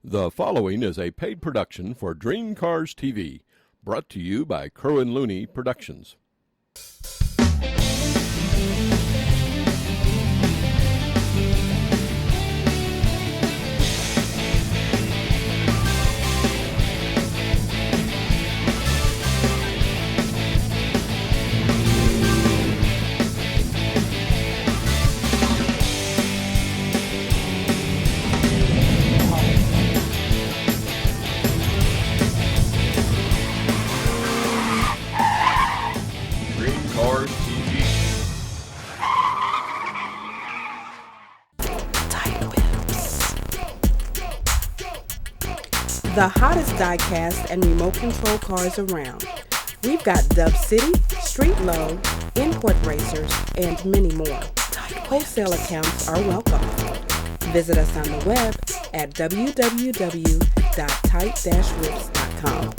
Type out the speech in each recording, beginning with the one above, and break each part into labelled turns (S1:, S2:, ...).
S1: The following is a paid production for Dream Cars TV, brought to you by Kerwin Looney Productions. Cars TV.
S2: The hottest diecast and remote control cars around. We've got Dub City, Street Low, import racers, and many more. Wholesale accounts are welcome. Visit us on the web at www.tight-whips.com.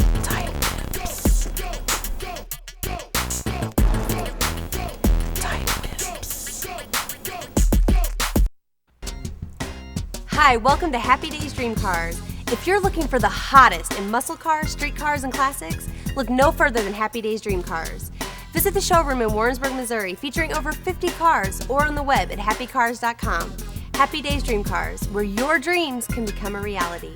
S3: Hi, welcome to Happy Days Dream Cars. If you're looking for the hottest in muscle cars, street cars, and classics, look no further than Happy Days Dream Cars. Visit the showroom in Warrensburg, Missouri, featuring over 50 cars, or on the web at happycars.com. Happy Days Dream Cars, where your dreams can become a reality.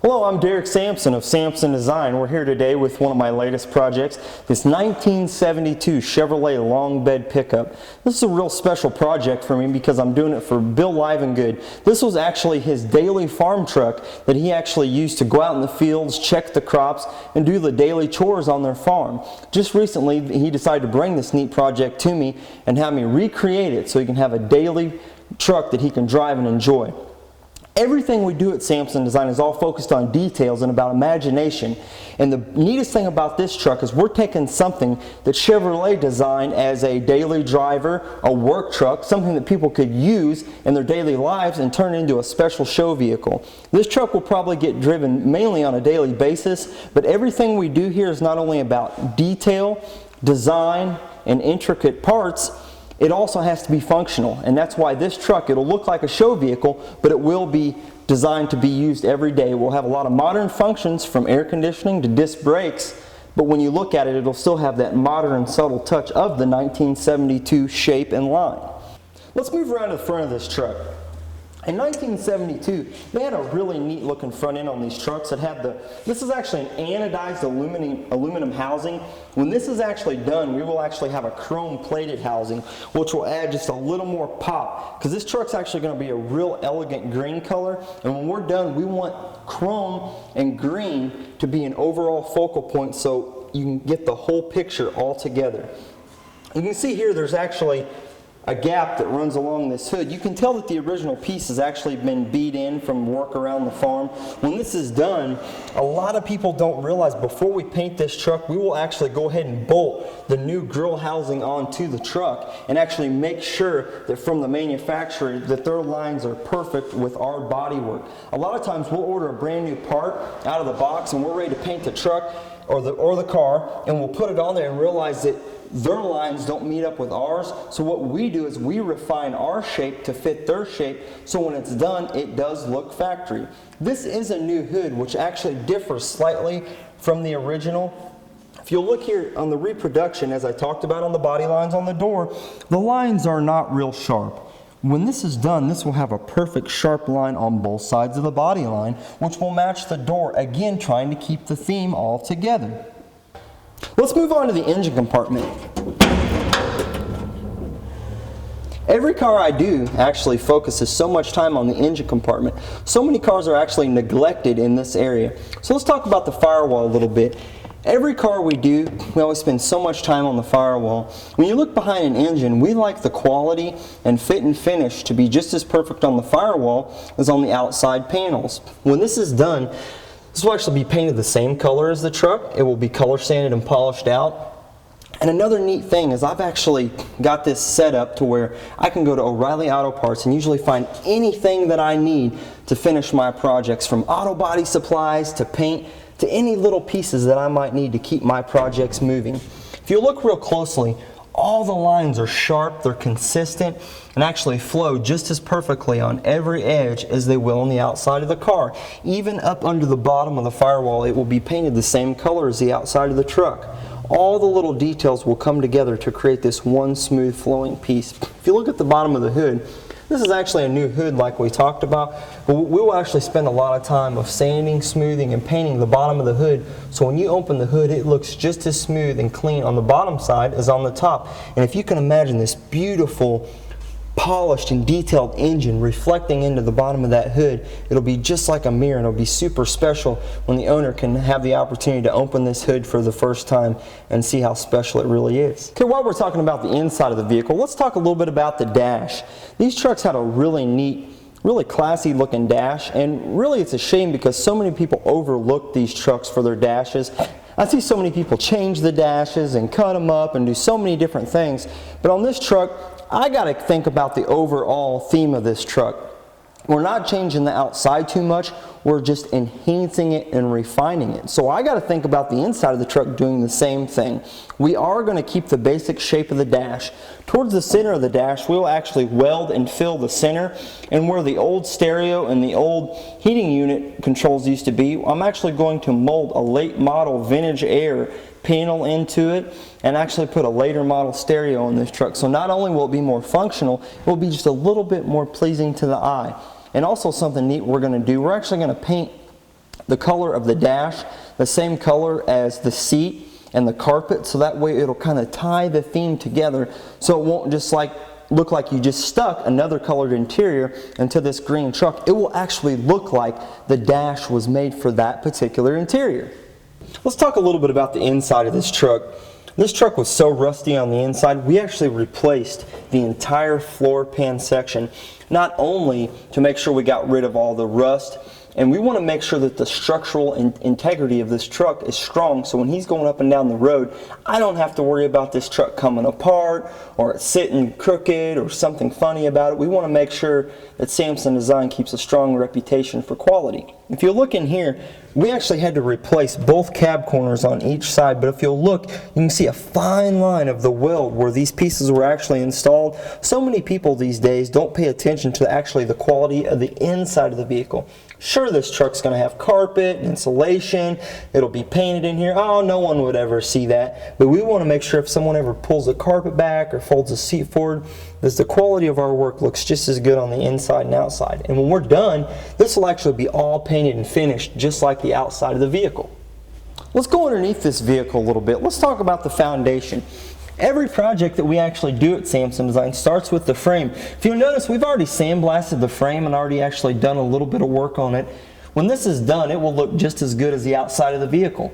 S4: Hello, I'm Derek Sampson of Sampson Design. We're here today with one of my latest projects, this 1972 Chevrolet long bed pickup. This is a real special project for me because I'm doing it for Bill Livengood. This was actually his daily farm truck that he actually used to go out in the fields, check the crops, and do the daily chores on their farm. Just recently, he decided to bring this neat project to me and have me recreate it so he can have a daily truck that he can drive and enjoy. Everything we do at Sampson Design is all focused on details and about imagination. And the neatest thing about this truck is we're taking something that Chevrolet designed as a daily driver, a work truck, something that people could use in their daily lives and turn it into a special show vehicle. This truck will probably get driven mainly on a daily basis, but everything we do here is not only about detail, design, and intricate parts. It also has to be functional, and that's why this truck, it'll look like a show vehicle, but it will be designed to be used every day. We'll have a lot of modern functions from air conditioning to disc brakes, but when you look at it, it'll still have that modern and subtle touch of the 1972 shape and line. Let's move around to the front of this truck. In 1972, they had a really neat looking front end on these trucks. It had this is actually an anodized aluminum housing. When this is actually done, we will actually have a chrome plated housing, which will add just a little more pop, because this truck's actually going to be a real elegant green color. And when we're done, we want chrome and green to be an overall focal point so you can get the whole picture all together. You can see here there's actually a gap that runs along this hood. You can tell that the original piece has actually been beat in from work around the farm. When this is done, a lot of people don't realize before we paint this truck, we will actually go ahead and bolt the new grill housing onto the truck and actually make sure that from the manufacturer that their lines are perfect with our bodywork. A lot of times we'll order a brand new part out of the box and we're ready to paint the truck or the car, and we'll put it on there and realize that their lines don't meet up with ours. So what we do is we refine our shape to fit their shape, so when it's done, it does look factory. This is a new hood, which actually differs slightly from the original. If you'll look here on the reproduction, as I talked about on the body lines on the door, the lines are not real sharp. When this is done, this will have a perfect sharp line on both sides of the body line, which will match the door, again trying to keep the theme all together. Let's move on to the engine compartment. Every car I do actually focuses so much time on the engine compartment. So many cars are actually neglected in this area. So let's talk about the firewall a little bit. Every car we do, we always spend so much time on the firewall. When you look behind an engine, we like the quality and fit and finish to be just as perfect on the firewall as on the outside panels. When this is done, this will actually be painted the same color as the truck. It will be color sanded and polished out. And another neat thing is I've actually got this set up to where I can go to O'Reilly Auto Parts and usually find anything that I need to finish my projects, from auto body supplies to paint to any little pieces that I might need to keep my projects moving. If you look real closely, all the lines are sharp, they're consistent, and actually flow just as perfectly on every edge as they will on the outside of the car. Even up under the bottom of the firewall, it will be painted the same color as the outside of the truck. All the little details will come together to create this one smooth flowing piece. If you look at the bottom of the hood, this is actually a new hood like we talked about, but we will actually spend a lot of time of sanding, smoothing, and painting the bottom of the hood, so when you open the hood it looks just as smooth and clean on the bottom side as on the top. And if you can imagine this beautiful, polished and detailed engine reflecting into the bottom of that hood, it'll be just like a mirror, and it'll be super special when the owner can have the opportunity to open this hood for the first time and see how special it really is. Okay, while we're talking about the inside of the vehicle, let's talk a little bit about the dash. These trucks had a really neat, really classy looking dash, and really it's a shame because so many people overlook these trucks for their dashes. I see so many people change the dashes and cut them up and do so many different things, but on this truck I got to think about the overall theme of this truck. We're not changing the outside too much, we're just enhancing it and refining it. So I got to think about the inside of the truck doing the same thing. We are going to keep the basic shape of the dash. Towards the center of the dash, we'll actually weld and fill the center, and where the old stereo and the old heating unit controls used to be, I'm actually going to mold a late model vintage air panel into it and actually put a later model stereo in this truck. So not only will it be more functional, it will be just a little bit more pleasing to the eye. And also something neat we're going to do, we're actually going to paint the color of the dash the same color as the seat and the carpet, so that way it'll kind of tie the theme together, so it won't just look like you just stuck another colored interior into this green truck. It will actually look like the dash was made for that particular interior. Let's talk a little bit about the inside of this truck. This truck was so rusty on the inside, we actually replaced the entire floor pan section, not only to make sure we got rid of all the rust, and we want to make sure that the structural integrity of this truck is strong, so when he's going up and down the road, I don't have to worry about this truck coming apart or it's sitting crooked or something funny about it. We want to make sure that Samson Design keeps a strong reputation for quality. If you look in here, we actually had to replace both cab corners on each side, but if you'll look, you can see a fine line of the weld where these pieces were actually installed. So many people these days don't pay attention to actually the quality of the inside of the vehicle. Sure, this truck's going to have carpet, insulation, it'll be painted in here. Oh, no one would ever see that. But we want to make sure if someone ever pulls the carpet back or folds the seat forward, that the quality of our work looks just as good on the inside and outside. And when we're done, this will actually be all painted and finished just like the outside of the vehicle. Let's go underneath this vehicle a little bit. Let's talk about the foundation. Every project that we actually do at Samson Design starts with the frame. If you'll notice, we've already sandblasted the frame and already actually done a little bit of work on it. When this is done, it will look just as good as the outside of the vehicle.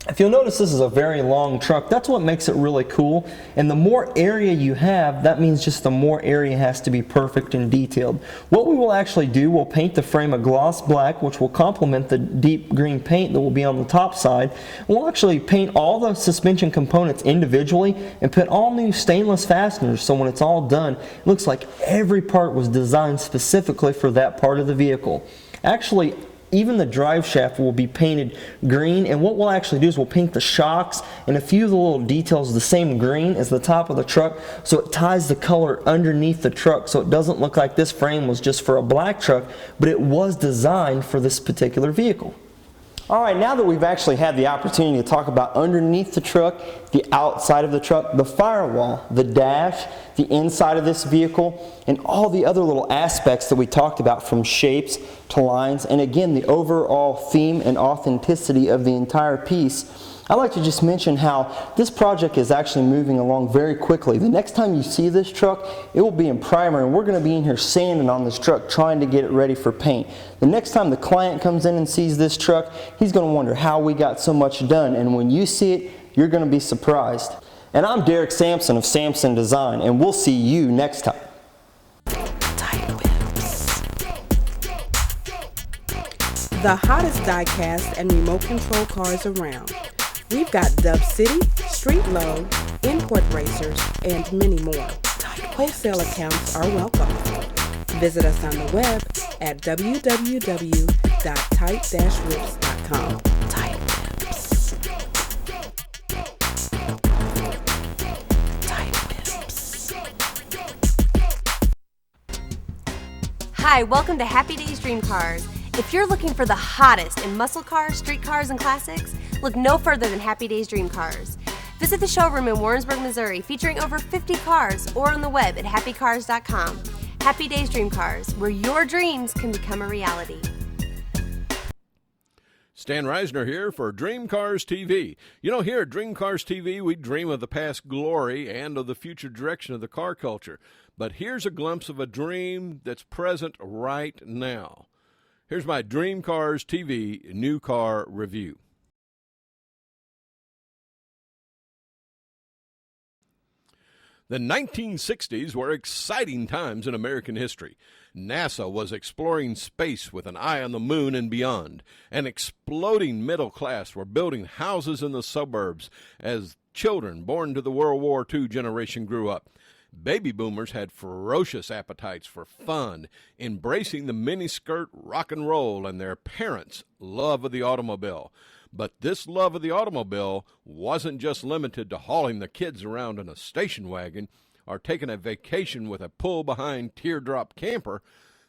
S4: If you'll notice, this is a very long truck. That's what makes it really cool. And the more area you have, that means just the more area has to be perfect and detailed. What we will actually do, we'll paint the frame a gloss black, which will complement the deep green paint that will be on the top side. We'll actually paint all the suspension components individually and put all new stainless fasteners, so when it's all done, it looks like every part was designed specifically for that part of the vehicle. Actually, even the drive shaft will be painted green, and what we'll actually do is we'll paint the shocks and a few of the little details the same green as the top of the truck, so it ties the color underneath the truck, so it doesn't look like this frame was just for a black truck, but it was designed for this particular vehicle. Alright, now that we've actually had the opportunity to talk about underneath the truck, the outside of the truck, the firewall, the dash, the inside of this vehicle, and all the other little aspects that we talked about, from shapes to lines, and again the overall theme and authenticity of the entire piece, I'd like to just mention how this project is actually moving along very quickly. The next time you see this truck, it will be in primer, and we're going to be in here sanding on this truck trying to get it ready for paint. The next time the client comes in and sees this truck, he's going to wonder how we got so much done, and when you see it, you're going to be surprised. And I'm Derek Sampson of Samson Design, and we'll see you next time.
S2: The hottest die-cast and remote control cars around. We've got Dub City, Street Low, Import Racers, and many more. Wholesale accounts are welcome. Visit us on the web at www.tight-whips.com. Tight Whips. Tight
S3: Hi, welcome to Happy Days Dream Cars. If you're looking for the hottest in muscle cars, street cars, and classics, look no further than Happy Days Dream Cars. Visit the showroom in Warrensburg, Missouri, featuring over 50 cars, or on the web at happycars.com. Happy Days Dream Cars, where your dreams can become a reality.
S1: Stan Reisner here for Dream Cars TV. You know, here at Dream Cars TV, we dream of the past glory and of the future direction of the car culture. But here's a glimpse of a dream that's present right now. Here's my Dream Cars TV new car review. The 1960s were exciting times in American history. NASA was exploring space with an eye on the moon and beyond. An exploding middle class were building houses in the suburbs as children born to the World War II generation grew up. Baby boomers had ferocious appetites for fun, embracing the miniskirt, rock and roll, and their parents' love of the automobile. But this love of the automobile wasn't just limited to hauling the kids around in a station wagon or taking a vacation with a pull-behind teardrop camper.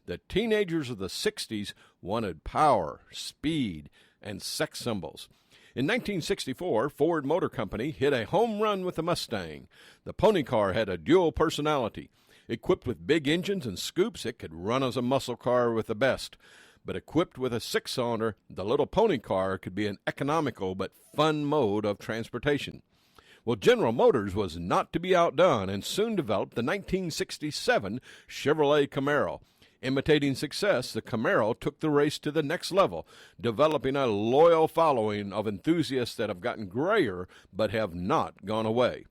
S1: The teenagers of the 60s wanted power, speed, and sex symbols. In 1964, Ford Motor Company hit a home run with the Mustang. The pony car had a dual personality. Equipped with big engines and scoops, it could run as a muscle car with the best. But equipped with a six-cylinder, the little pony car could be an economical but fun mode of transportation. Well, General Motors was not to be outdone and soon developed the 1967 Chevrolet Camaro. Imitating success, the Camaro took the race to the next level, developing a loyal following of enthusiasts that have gotten grayer but have not gone away.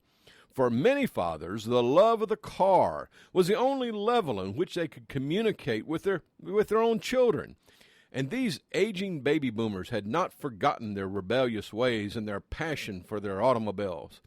S1: For many fathers, the love of the car was the only level in which they could communicate with their own children. And these aging baby boomers had not forgotten their rebellious ways and their passion for their automobiles.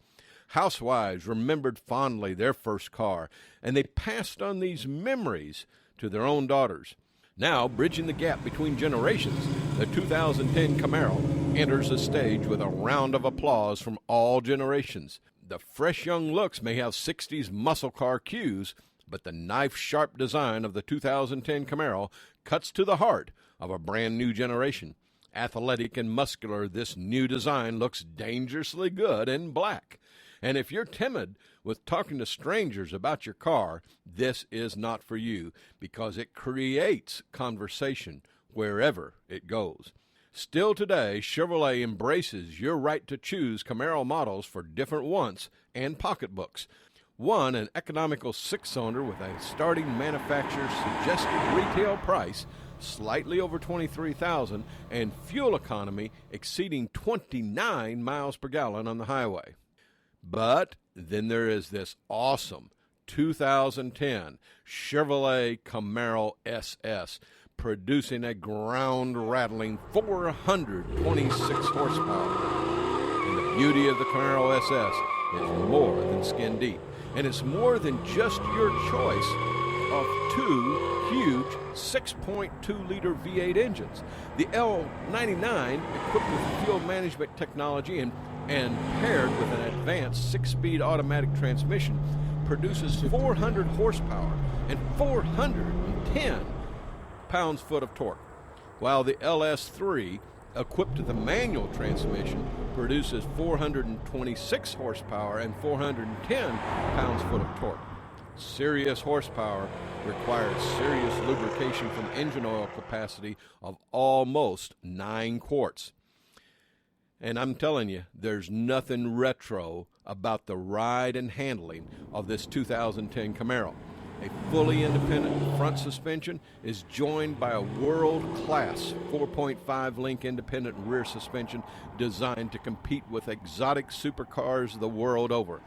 S1: Housewives remembered fondly their first car, and they passed on these memories to their own daughters. Now, bridging the gap between generations, the 2010 Camaro enters the stage with a round of applause from all generations. The fresh young looks may have 60s muscle car cues, but the knife-sharp design of the 2010 Camaro cuts to the heart of a brand new generation. Athletic and muscular, this new design looks dangerously good in black. And if you're timid with talking to strangers about your car, this is not for you because it creates conversation wherever it goes. Still today, Chevrolet embraces your right to choose Camaro models for different wants and pocketbooks. One, an economical six-cylinder with a starting manufacturer's suggested retail price slightly over $23,000 and fuel economy exceeding 29 miles per gallon on the highway. But then there is this awesome 2010 Chevrolet Camaro SS, producing a ground-rattling 426 horsepower. And the beauty of the Camaro SS is more than skin deep. And it's more than just your choice of two huge 6.2-liter V8 engines. The L99, equipped with fuel management technology and paired with an advanced 6-speed automatic transmission, produces 400 horsepower and 410 pounds-foot of torque, while the LS3, equipped with a manual transmission, produces 426 horsepower and 410 pounds-foot of torque. Serious horsepower requires serious lubrication from engine oil capacity of almost 9 quarts. And I'm telling you, there's nothing retro about the ride and handling of this 2010 Camaro. A fully independent front suspension is joined by a world-class 4.5-link independent rear suspension designed to compete with exotic supercars the world over.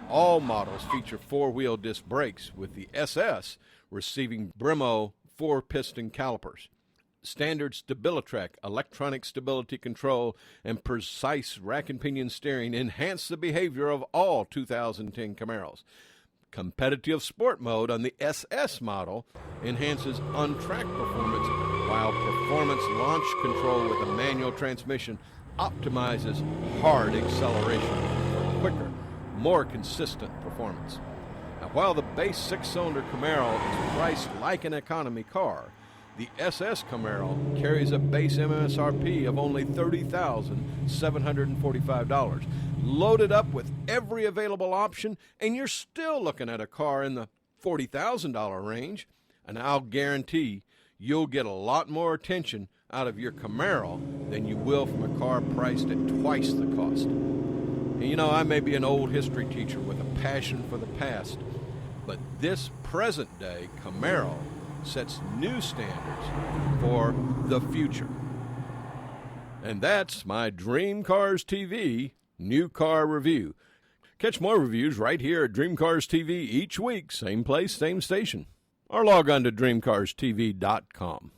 S1: All models feature 4-wheel disc brakes, with the SS receiving Brembo 4-piston calipers. Standard StabiliTrak electronic stability control and precise rack and pinion steering enhance the behavior of all 2010 Camaros. Competitive Sport mode on the SS model enhances on-track performance, while Performance Launch Control with a manual transmission optimizes hard acceleration for quicker, more consistent performance. Now, while the base 6-cylinder Camaro is priced like an economy car, the SS Camaro carries a base MSRP of only $30,745, loaded up with every available option, and you're still looking at a car in the $40,000 range. And I'll guarantee you'll get a lot more attention out of your Camaro than you will from a car priced at twice the cost. And you know, I may be an old history teacher with a passion for the past, but this present-day Camaro sets new standards for the future. And that's my Dream Cars TV new car review. Catch more reviews right here at Dream Cars TV each week, same place, same station. Or log on to dreamcarstv.com.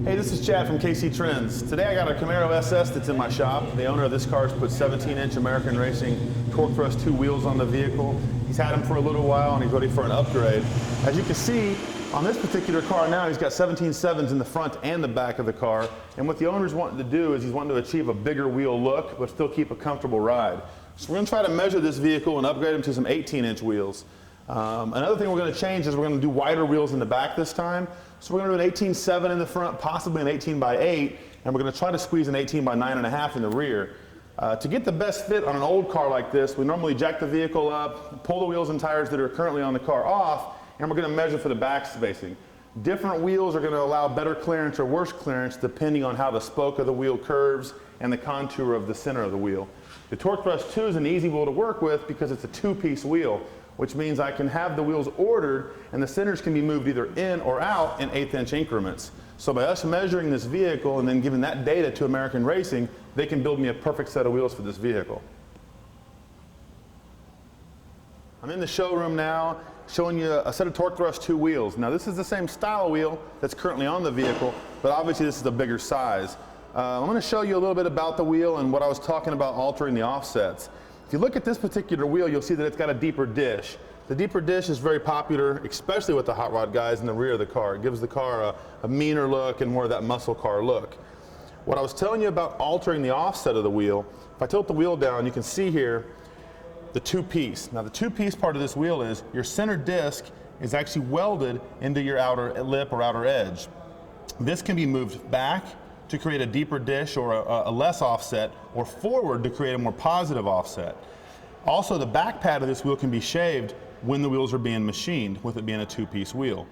S5: Hey, this is Chad from KC Trends. Today I got a Camaro SS that's in my shop. The owner of this car has put 17-inch American Racing Torque Thrust 2 wheels on the vehicle. He's had them for a little while and he's ready for an upgrade. As you can see, on this particular car now, he's got 17.7s in the front and the back of the car. And what the owner's wanting to do is he's wanting to achieve a bigger wheel look, but still keep a comfortable ride. So we're going to try to measure this vehicle and upgrade him to some 18-inch wheels. Another thing we're going to change is we're going to do wider wheels in the back this time. So we're going to do an 18.7 in the front, possibly an 18x8, and we're going to try to squeeze an 18x9.5 in the rear. To get the best fit on an old car like this, we normally jack the vehicle up, pull the wheels and tires that are currently on the car off, and we're going to measure for the back spacing. Different wheels are going to allow better clearance or worse clearance depending on how the spoke of the wheel curves and the contour of the center of the wheel. The Torque Thrust 2 is an easy wheel to work with because it's a two-piece wheel, which means I can have the wheels ordered and the centers can be moved either in or out in 1/8-inch increments. So by us measuring this vehicle and then giving that data to American Racing, they can build me a perfect set of wheels for this vehicle. I'm in the showroom now showing you a set of Torque Thrust 2 wheels. Now this is the same style wheel that's currently on the vehicle, but obviously this is a bigger size. I'm going to show you a little bit about the wheel and what I was talking about altering the offsets. If you look at this particular wheel, you'll see that it's got a deeper dish. The deeper dish is very popular, especially with the hot rod guys in the rear of the car. It gives the car a meaner look and more of that muscle car look. What I was telling you about altering the offset of the wheel, if I tilt the wheel down, you can see here the two-piece. Now the two-piece part of this wheel is your center disc is actually welded into your outer lip or outer edge. This can be moved back to create a deeper dish or a less offset, or forward to create a more positive offset. Also, the back pad of this wheel can be shaved when the wheels are being machined, with it being a two-piece wheel.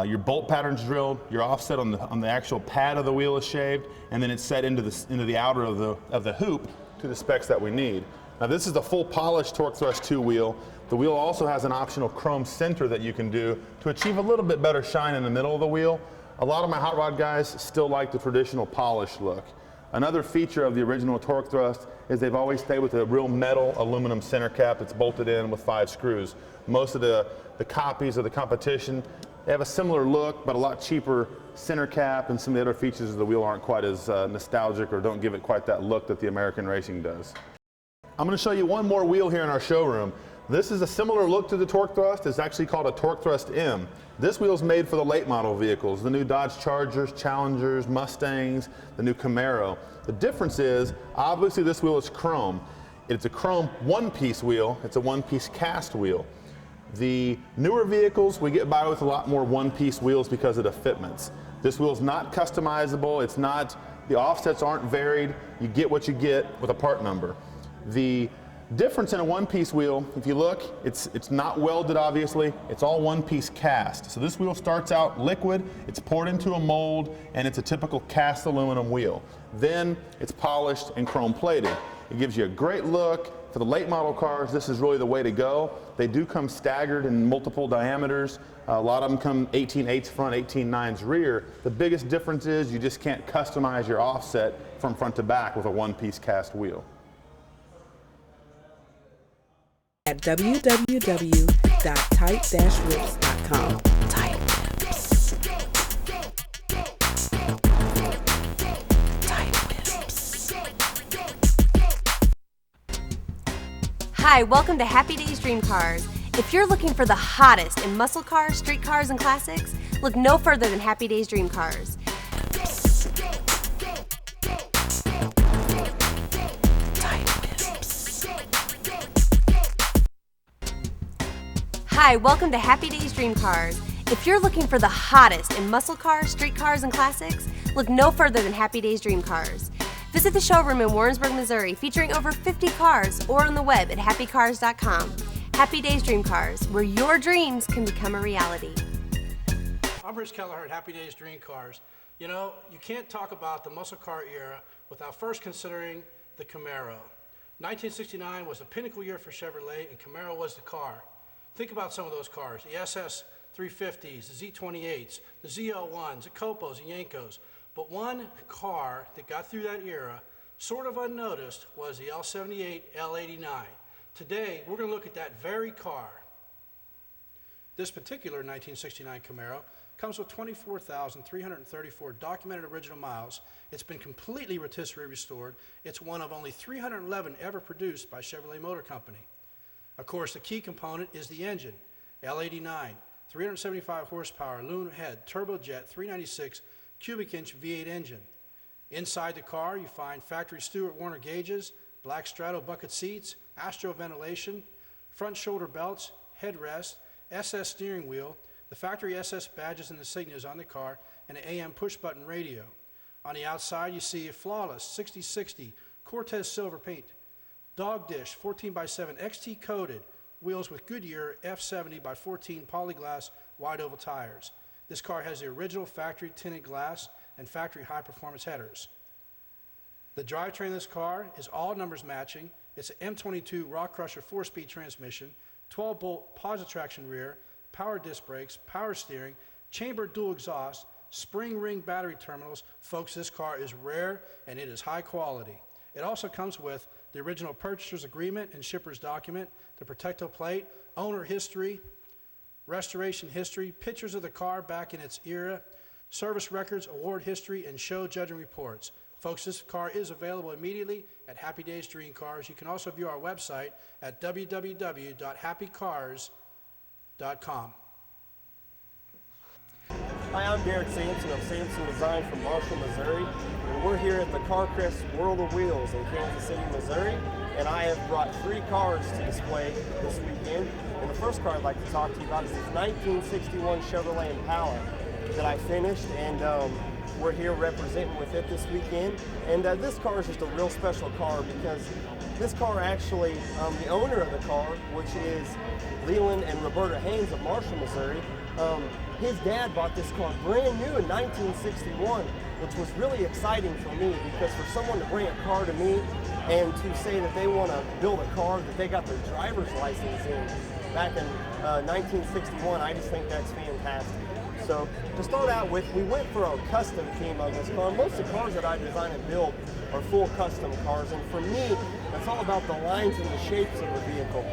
S5: Your bolt pattern's drilled, your offset on the actual pad of the wheel is shaved, and then it's set into the outer of the hoop to the specs that we need. Now this is the full polished Torque Thrust 2 wheel. The wheel also has an optional chrome center that you can do to achieve a little bit better shine in the middle of the wheel. A lot of my hot rod guys still like the traditional polished look. Another feature of the original Torque Thrust is they've always stayed with a real metal aluminum center cap that's bolted in with 5 screws. Most of the copies of the competition, they have a similar look but a lot cheaper center cap, and some of the other features of the wheel aren't quite as nostalgic or don't give it quite that look that the American Racing does. I'm going to show you one more wheel here in our showroom. This is a similar look to the Torque Thrust. It's actually called a Torque Thrust M. This wheel is made for the late model vehicles, the new Dodge Chargers, Challengers, Mustangs, the new Camaro. The difference is, obviously this wheel is chrome. It's a chrome one-piece wheel. It's a one-piece cast wheel. The newer vehicles, we get by with a lot more one-piece wheels because of the fitments. This wheel is not customizable. It's not, the offsets aren't varied. You get what you get with a part number. The difference in a one-piece wheel, if you look, it's not welded obviously, it's all one-piece cast. So this wheel starts out liquid, it's poured into a mold, and it's a typical cast aluminum wheel. Then it's polished and chrome plated. It gives you a great look. For the late model cars, this is really the way to go. They do come staggered in multiple diameters. A lot of them come 18/8 front, 18/9 rear. The biggest difference is you just can't customize your offset from front to back with a one-piece cast wheel.
S2: At www.tight-whips.com. Tight Whips. Tight Whips.
S3: Hi, welcome to Happy Days Dream Cars. If you're looking for the hottest in muscle cars, street cars, and classics, look no further than Happy Days Dream Cars. Hi, welcome to Happy Days Dream Cars. If you're looking for the hottest in muscle cars, street cars, and classics, look no further than Happy Days Dream Cars. Visit the showroom in Warrensburg, Missouri, featuring over 50 cars, or on the web at happycars.com. Happy Days Dream Cars, where your dreams can become a reality.
S6: I'm Rich Kelleher at Happy Days Dream Cars. You know, you can't talk about the muscle car era without first considering the Camaro. 1969 was a pinnacle year for Chevrolet, and Camaro was the car. Think about some of those cars, the SS 350s, the Z28s, the ZL1s, the Copos, the Yenkos. But one car that got through that era, sort of unnoticed, was the L78 L89. Today, we're going to look at that very car. This particular 1969 Camaro comes with 24,334 documented original miles. It's been completely rotisserie restored. It's one of only 311 ever produced by Chevrolet Motor Company. Of course, the key component is the engine. L89, 375 horsepower, aluminum head, turbojet, 396 cubic inch V8 engine. Inside the car, you find factory Stewart Warner gauges, black Strato bucket seats, Astro ventilation, front shoulder belts, headrest, SS steering wheel, the factory SS badges and insignias on the car, and an AM push-button radio. On the outside, you see a flawless 60/60 Cortez silver paint, dog dish 14x7 XT coated, wheels with Goodyear F70x14 polyglass wide oval tires. This car has the original factory tinted glass and factory high performance headers. The drivetrain of this car is all numbers matching. It's an M22 Rock Crusher 4-speed transmission, 12-bolt positive traction rear, power disc brakes, power steering, chambered dual exhaust, spring ring battery terminals. Folks, this car is rare and it is high quality. It also comes with the original purchaser's agreement and shipper's document, the Protecto plate, owner history, restoration history, pictures of the car back in its era, service records, award history, and show judging reports. Folks, this car is available immediately at Happy Days Dream Cars. You can also view our website at www.happycars.com.
S4: Hi, I'm Derek Sampson of Sampson Design from Marshall, Missouri, and we're here at the CarCrest World of Wheels in Kansas City, Missouri, and I have brought 3 cars to display this weekend. And the first car I'd like to talk to you about is this 1961 Chevrolet Impala that I finished, and we're here representing with it this weekend. And this car is just a real special car because this car actually, the owner of the car, which is Leland and Roberta Haynes of Marshall, Missouri, his dad bought this car brand new in 1961, which was really exciting for me because for someone to bring a car to me and to say that they want to build a car that they got their driver's license in back in 1961, I just think that's fantastic. So to start out with, we went for a custom theme on this car. Most of the cars that I design and build are full custom cars, and for me, it's all about the lines and the shapes of the vehicle.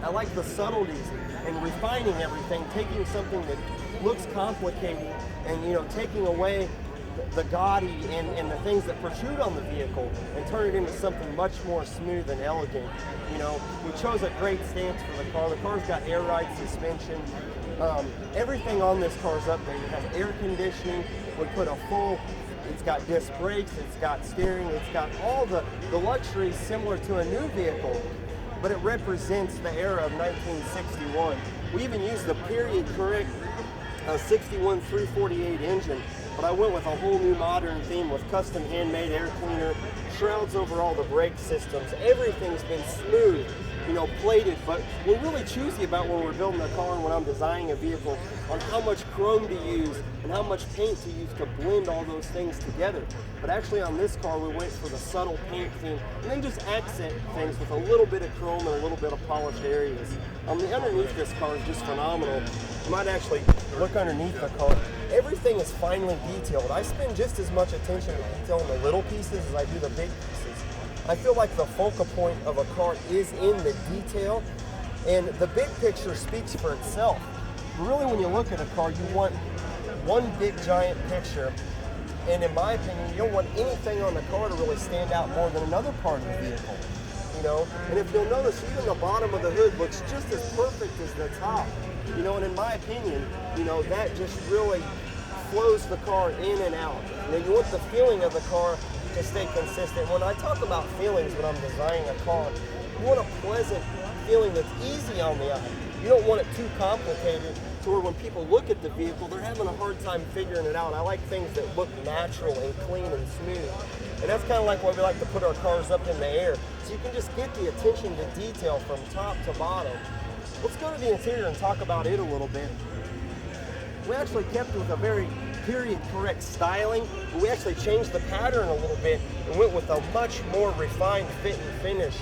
S4: I like the subtleties and refining everything, taking something that looks complicated and, you know, taking away the gaudy and the things that protrude on the vehicle and turn it into something much more smooth and elegant. You know, we chose a great stance for the car. The car's got air ride suspension. Everything on this car's updated. It has air conditioning. We put a full, it's got disc brakes, it's got steering, it's got all the luxuries similar to a new vehicle, but it represents the era of 1961. We even used the period correct 61 348 engine, but I went with a whole new modern theme with custom handmade air cleaner, shrouds over all the brake systems. Everything's been smooth, you know, plated, but we're really choosy about when we're building a car and when I'm designing a vehicle on how much chrome to use and how much paint to use to blend all those things together. But actually on this car, we went for the subtle paint theme and then just accent things with a little bit of chrome and a little bit of polished areas. The underneath this car is just phenomenal. You might actually look underneath the car. Everything is finely detailed. I spend just as much attention to detail in the little pieces as I do the big pieces. I feel like the focal point of a car is in the detail, and the big picture speaks for itself. Really, when you look at a car, you want one big giant picture, and in my opinion, you don't want anything on the car to really stand out more than another part of the vehicle. you know. And if you'll notice, even the bottom of the hood looks just as perfect as the top, you know. And in my opinion, you know, that just really flows the car in and out. You know, you want the feeling of the car to stay consistent. When I talk about feelings when I'm designing a car, you want a pleasant feeling that's easy on the eye. You don't want it too complicated to where when people look at the vehicle, they're having a hard time figuring it out. I like things that look natural and clean and smooth. And that's kind of like why we like to put our cars up in the air, so you can just get the attention to detail from top to bottom. Let's go to the interior and talk about it a little bit. We actually kept with a very period correct styling, but we actually changed the pattern a little bit and went with a much more refined fit and finish.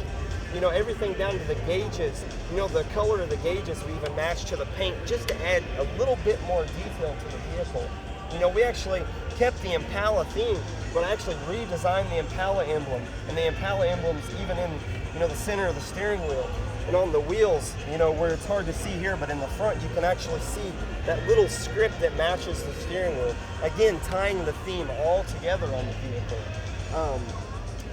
S4: You know, everything down to the gauges, you know, the color of the gauges we even matched to the paint just to add a little bit more detail to the vehicle. You know, we actually kept the Impala theme, but actually redesigned the Impala emblem, and the Impala emblem's even in, you know, the center of the steering wheel. And on the wheels, you know, where it's hard to see here, but in the front you can actually see that little script that matches the steering wheel. Again, tying the theme all together on the vehicle.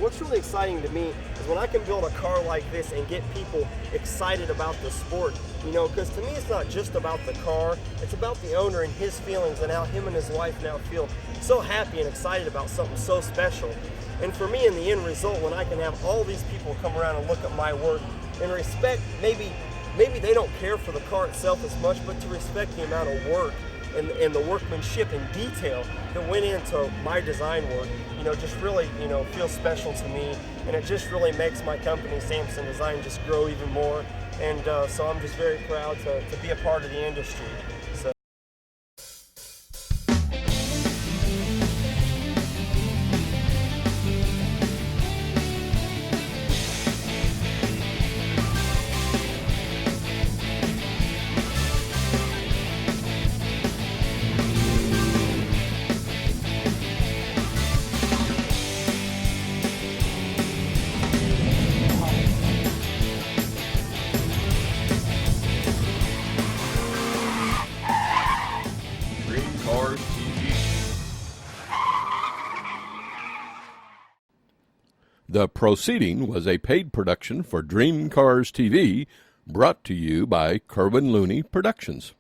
S4: What's really exciting to me is when I can build a car like this and get people excited about the sport, you know, because to me it's not just about the car, it's about the owner and his feelings and how him and his wife now feel so happy and excited about something so special. And for me, in the end result, when I can have all these people come around and look at my work and respect, maybe they don't care for the car itself as much, but to respect the amount of work and the workmanship and detail that went into my design work, you know, just really, you know, feels special to me. And it just really makes my company, Sampson Design, just grow even more. And so I'm just very proud to be a part of the industry. So.
S1: The proceeding was a paid production for Dream Cars TV, brought to you by Kerwin Looney Productions.